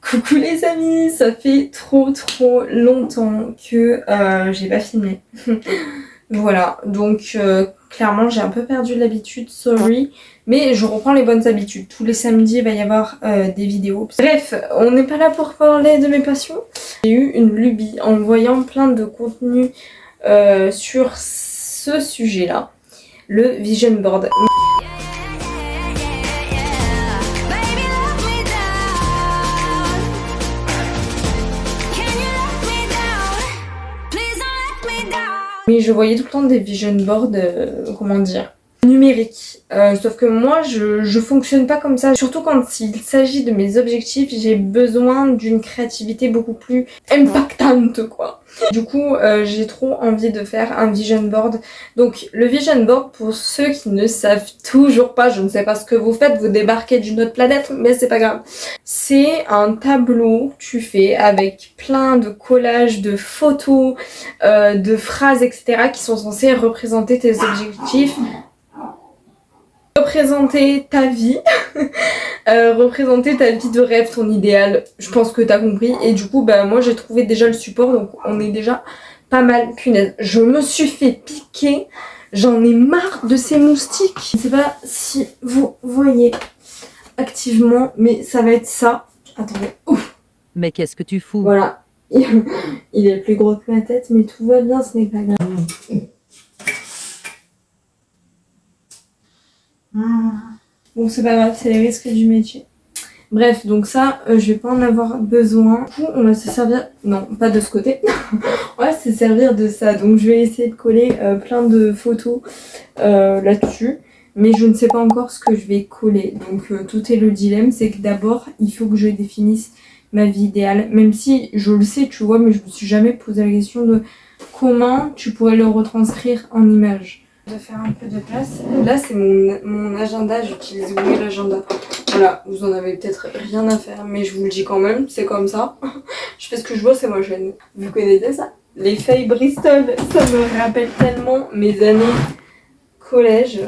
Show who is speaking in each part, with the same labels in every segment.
Speaker 1: Coucou les amis, ça fait trop longtemps que j'ai pas filmé. Voilà, donc clairement j'ai un peu perdu l'habitude, sorry. Mais je reprends les bonnes habitudes. Tous les samedis il va y avoir des vidéos. Bref, on n'est pas là pour parler de mes passions. J'ai eu une lubie en voyant plein de contenu sur ce sujet-là. Le vision board. Mais je voyais tout le temps des vision boards, comment dire, numériques. Sauf que moi, je fonctionne pas comme ça. Surtout quand il s'agit de mes objectifs, j'ai besoin d'une créativité beaucoup plus impactante, quoi. Du coup, j'ai trop envie de faire un vision board. Donc, le vision board, pour ceux qui ne savent toujours pas, je ne sais pas ce que vous faites, vous débarquez d'une autre planète, mais c'est pas grave. C'est un tableau que tu fais avec plein de collages, de photos, de phrases, etc. qui sont censées représenter tes objectifs, représenter ta vie, représenter ta vie de rêve, ton idéal. Je pense que t'as compris. Et du coup, bah moi j'ai trouvé déjà le support, donc on est déjà pas mal. Punaise, je me suis fait piquer. J'en ai marre de ces moustiques. Je sais pas si vous voyez activement, mais ça va être ça. Attendez. Ouf.
Speaker 2: Mais qu'est-ce que tu fous?
Speaker 1: Voilà. Il est plus gros que ma tête, mais tout va bien, ce n'est pas grave. Bon, c'est pas grave, c'est les risques du métier. Bref, donc ça, je vais pas en avoir besoin. Du coup, on va se servir... Non, pas de ce côté. On va se servir de ça. Donc, je vais essayer de coller plein de photos là-dessus. Mais je ne sais pas encore ce que je vais coller. Donc, tout est le dilemme. C'est que d'abord, il faut que je définisse ma vie idéale. Même si je le sais, tu vois, mais je me suis jamais posé la question de comment tu pourrais le retranscrire en images. De faire un peu de place. Là, c'est mon agenda. J'utilise Google Agenda. Voilà, vous en avez peut-être rien à faire, mais je vous le dis quand même, c'est comme ça. Je fais ce que je vois, c'est ma chaîne. Vous connaissez ça? Les feuilles Bristol, ça me rappelle tellement mes années collège.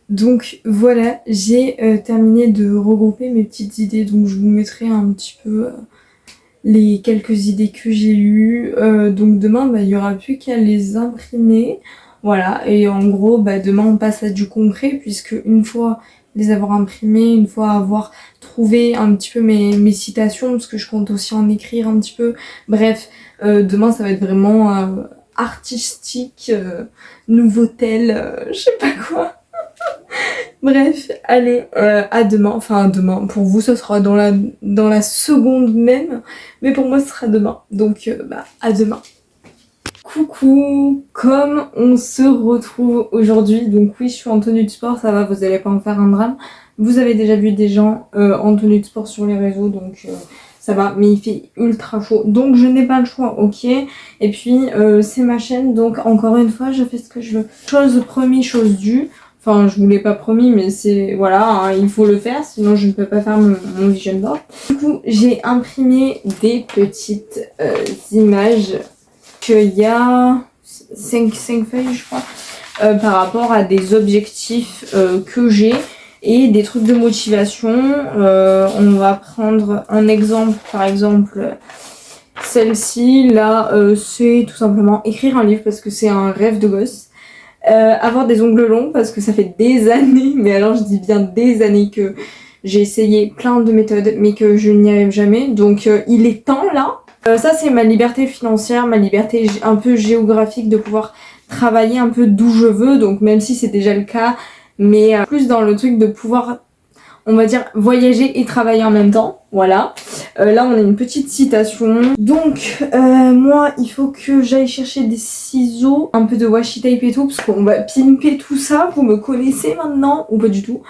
Speaker 1: Donc voilà, j'ai terminé de regrouper mes petites idées, donc je vous mettrai un petit peu les quelques idées que j'ai eues. Donc demain, il y aura plus qu'à les imprimer, voilà, et en gros, demain on passe à du concret, puisque une fois les avoir imprimés, une fois avoir trouvé un petit peu mes citations, parce que je compte aussi en écrire un petit peu, bref, demain ça va être vraiment artistique, nouveau-tel, je sais pas quoi. Bref, allez, à demain. Enfin, à demain. Pour vous, ce sera dans la seconde même. Mais pour moi, ce sera demain. Donc, à demain. Coucou! Comme on se retrouve aujourd'hui. Donc oui, je suis en tenue de sport. Ça va, vous allez pas en faire un drame. Vous avez déjà vu des gens en tenue de sport sur les réseaux. Donc... ça va, mais il fait ultra chaud. Donc je n'ai pas le choix, ok. Et puis c'est ma chaîne, donc encore une fois, je fais ce que je veux. Chose promis, chose due. Enfin, je vous l'ai pas promis, mais c'est... Voilà, hein, il faut le faire, sinon je ne peux pas faire mon vision board. Du coup, j'ai imprimé des petites images qu'il y a 5 feuilles, je crois, par rapport à des objectifs que j'ai. Et des trucs de motivation. On va prendre un exemple, par exemple celle-ci. Là, c'est tout simplement écrire un livre parce que c'est un rêve de gosse. Avoir des ongles longs parce que ça fait des années, mais alors je dis bien des années que j'ai essayé plein de méthodes mais que je n'y arrive jamais. Donc il est temps là. Ça c'est ma liberté financière, ma liberté un peu géographique de pouvoir travailler un peu d'où je veux. Donc même si c'est déjà le cas, mais plus dans le truc de pouvoir on va dire voyager et travailler en même temps. Voilà. Là on a une petite citation. Donc moi il faut que j'aille chercher des ciseaux, un peu de washi tape et tout, parce qu'on va pimper tout ça. Vous me connaissez maintenant ou pas du tout?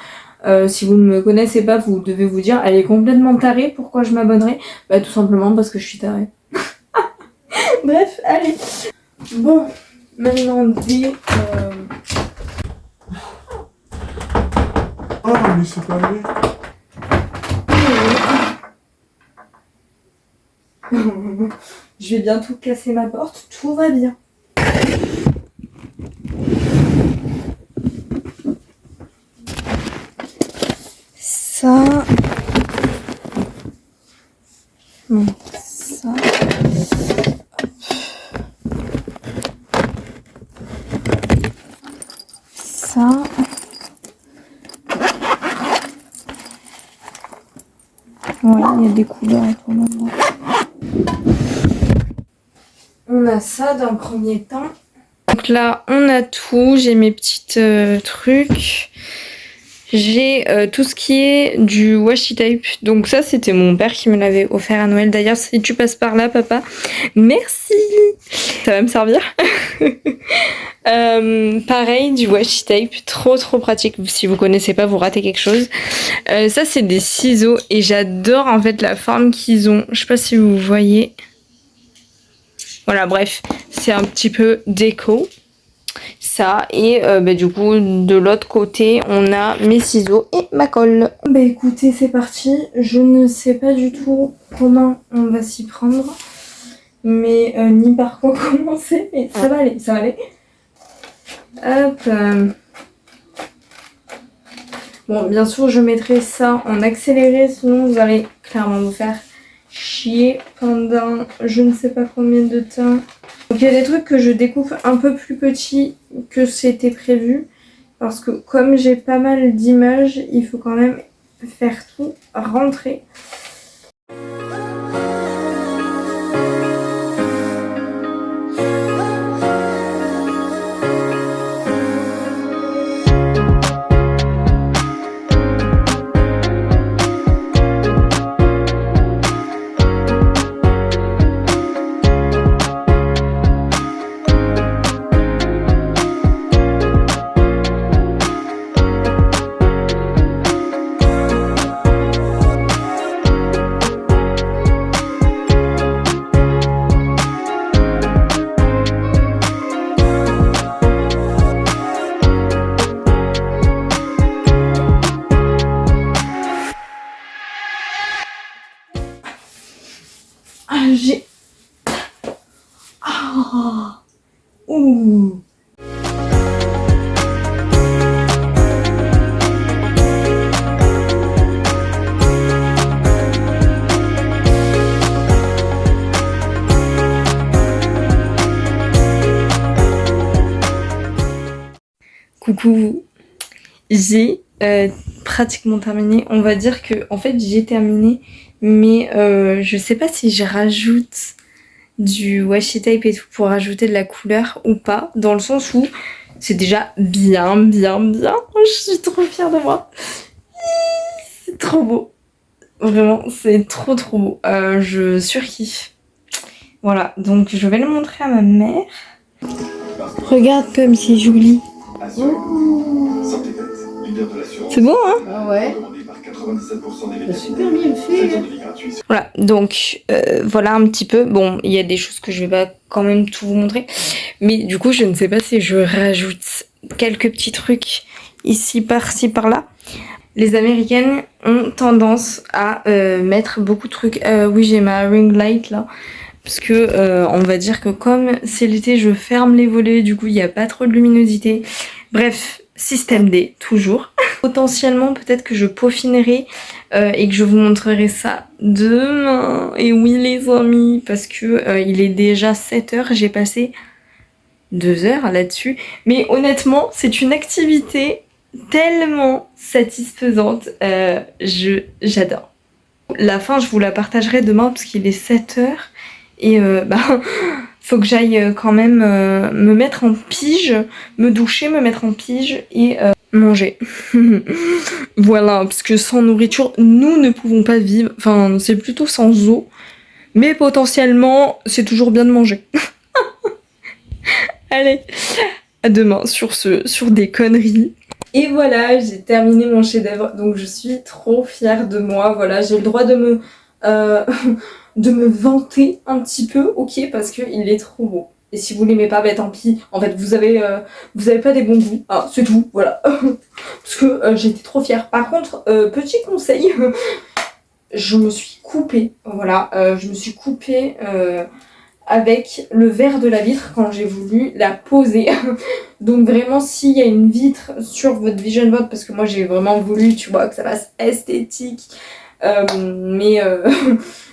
Speaker 1: Si vous ne me connaissez pas, vous devez vous dire elle est complètement tarée, pourquoi je m'abonnerai? Bah tout simplement parce que je suis tarée. Bref, allez. Bon, maintenant des...
Speaker 2: Ah, mais c'est pas vrai.
Speaker 1: Je vais bientôt casser ma porte, tout va bien. Ça... Non, ça... Ça... Ouais, il y a des couleurs et tout maintenant. On a ça d'un premier temps. Donc là, on a tout. J'ai mes petites trucs. J'ai tout ce qui est du washi tape. Donc ça, c'était mon père qui me l'avait offert à Noël. D'ailleurs, si tu passes par là, papa, merci. Ça va me servir. Pareil, du washi tape. Trop pratique. Si vous connaissez pas, vous ratez quelque chose. Ça, c'est des ciseaux. Et j'adore en fait la forme qu'ils ont. Je sais pas si vous voyez. Voilà, bref. C'est un petit peu déco. Ça et du coup de l'autre côté on a mes ciseaux et ma colle. Bah écoutez, c'est parti. Je ne sais pas du tout comment on va s'y prendre, mais ni par quoi commencer, mais ça va aller, ça va aller. Hop. Bon, bien sûr je mettrai ça en accéléré, sinon vous allez clairement vous faire chier pendant je ne sais pas combien de temps. Donc il y a des trucs que je découpe un peu plus petits que c'était prévu, parce que comme j'ai pas mal d'images, il faut quand même faire tout rentrer. J'ai... Ah, ouh. Coucou, j'ai pratiquement terminé. On va dire que en fait j'ai terminé, mais je sais pas si je rajoute du washi tape et tout pour rajouter de la couleur ou pas, dans le sens où c'est déjà bien. Je suis trop fière de moi. C'est trop beau. Vraiment, c'est trop beau. Je surkiffe. Voilà, donc je vais le montrer à ma mère. Regarde comme c'est joli. C'est bon, hein?
Speaker 3: Ah ouais. Super bien fait.
Speaker 1: Voilà, donc voilà un petit peu. Bon, il y a des choses que je vais pas quand même tout vous montrer. Mais du coup, je ne sais pas si je rajoute quelques petits trucs ici, par-ci, par-là. Les Américaines ont tendance à mettre beaucoup de trucs. Oui, j'ai ma ring light là. Parce que on va dire que comme c'est l'été, je ferme les volets. Du coup, il n'y a pas trop de luminosité. Bref, système D, toujours. Potentiellement, peut-être que je peaufinerai et que je vous montrerai ça demain. Et oui, les amis, parce que il est déjà 7h. J'ai passé 2 heures là-dessus. Mais honnêtement, c'est une activité tellement satisfaisante. J'adore. La fin, je vous la partagerai demain parce qu'il est 7h. Et faut que j'aille quand même me mettre en pige, me doucher, me mettre en pige et manger. Voilà, parce que sans nourriture, nous ne pouvons pas vivre. Enfin, c'est plutôt sans eau. Mais potentiellement, c'est toujours bien de manger. Allez, à demain sur des conneries. Et voilà, j'ai terminé mon chef-d'œuvre, donc je suis trop fière de moi. Voilà, j'ai le droit de me de me vanter un petit peu, ok, parce que il est trop beau. Et si vous l'aimez pas, bah tant pis. En fait, vous avez pas des bons goûts. Ah, c'est tout, voilà. Parce que j'étais trop fière. Par contre, petit conseil, je me suis coupée. Voilà, je me suis coupée avec le verre de la vitre quand j'ai voulu la poser. Donc vraiment, s'il y a une vitre sur votre vision board, parce que moi j'ai vraiment voulu, tu vois, que ça fasse esthétique, mais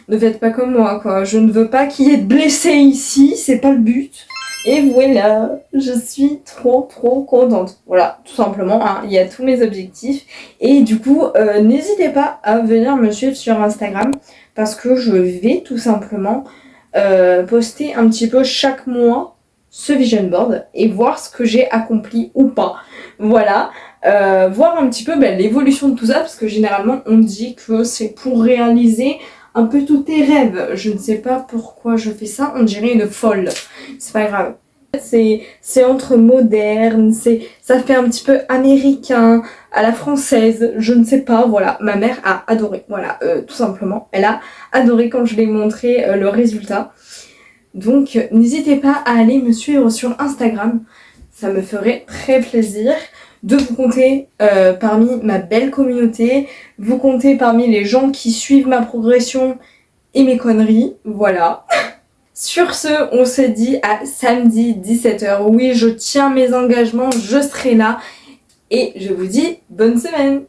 Speaker 1: ne faites pas comme moi, quoi. Je ne veux pas qu'il y ait de blessés ici, c'est pas le but. Et voilà, je suis trop contente. Voilà, tout simplement, hein, il y a tous mes objectifs. Et du coup, n'hésitez pas à venir me suivre sur Instagram, parce que je vais tout simplement poster un petit peu chaque mois ce vision board et voir ce que j'ai accompli ou pas. Voilà, voir un petit peu l'évolution de tout ça, parce que généralement on dit que c'est pour réaliser un peu tous tes rêves. Je ne sais pas pourquoi je fais ça, on dirait une folle. C'est pas grave. C'est entre moderne, ça fait un petit peu américain, à la française, je ne sais pas, voilà. Ma mère a adoré, voilà, tout simplement. Elle a adoré quand je lui ai montré le résultat. Donc n'hésitez pas à aller me suivre sur Instagram, ça me ferait très plaisir de vous compter parmi ma belle communauté, vous compter parmi les gens qui suivent ma progression et mes conneries, voilà. Sur ce, on se dit à samedi 17h. Oui, je tiens mes engagements, je serai là et je vous dis bonne semaine.